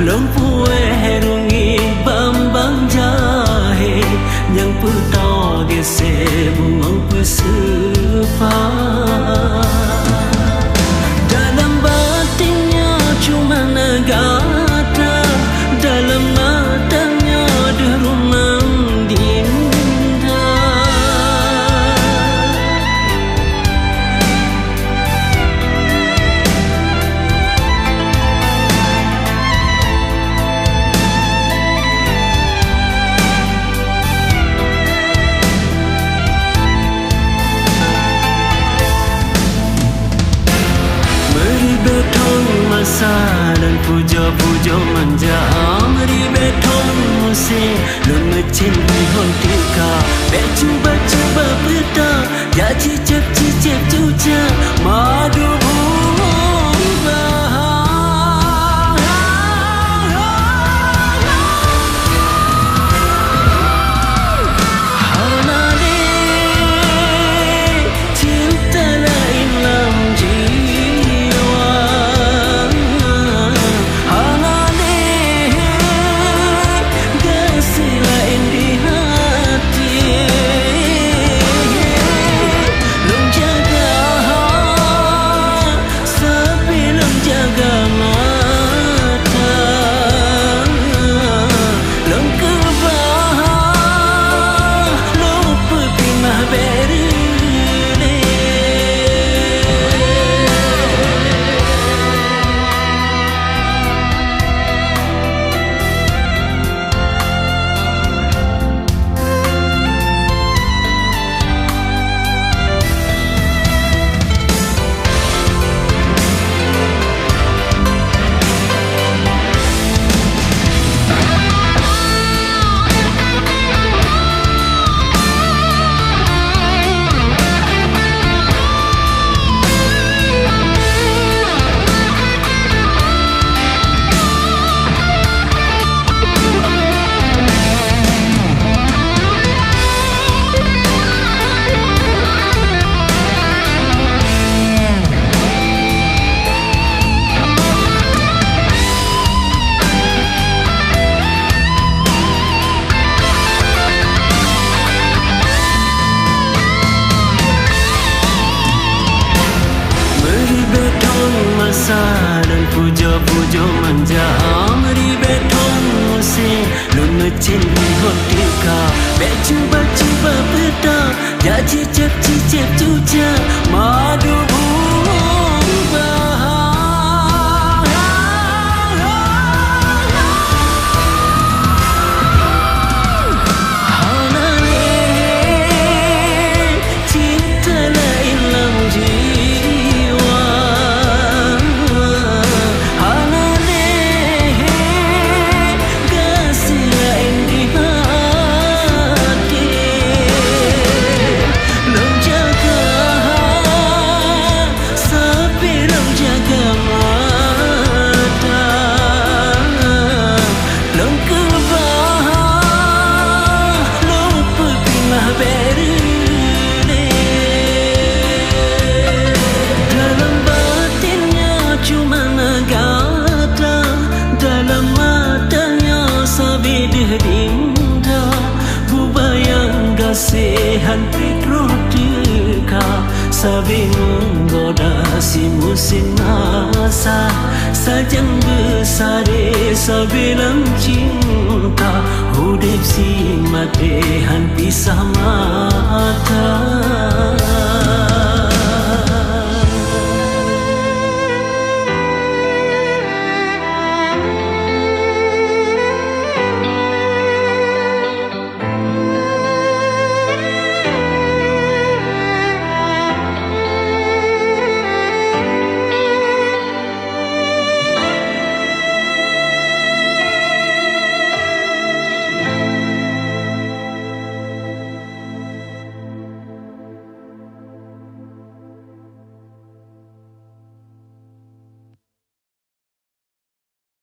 Lempue herungi bambang jahe yang putau gese bungong pesepa. Dalam batinnya cuma negara, dalam matanya derunang dinda. Betong masa dan puja-puja manja, meri betong musim lun mecin bihon tika. Bet cuba-cuba peta, ya cicip-cicip cuca madu bunga. Dan puja-puja manja, meri betong musim lun mecin bihon tika. Bet cuba-cuba peta, ya cicip-cicip cuca madu bunga. Dinda bubayang gasehan pitro tika, sabi menggoda si musim nasa sajang besare sabilang cinta. Hudip si matehan pisah mata.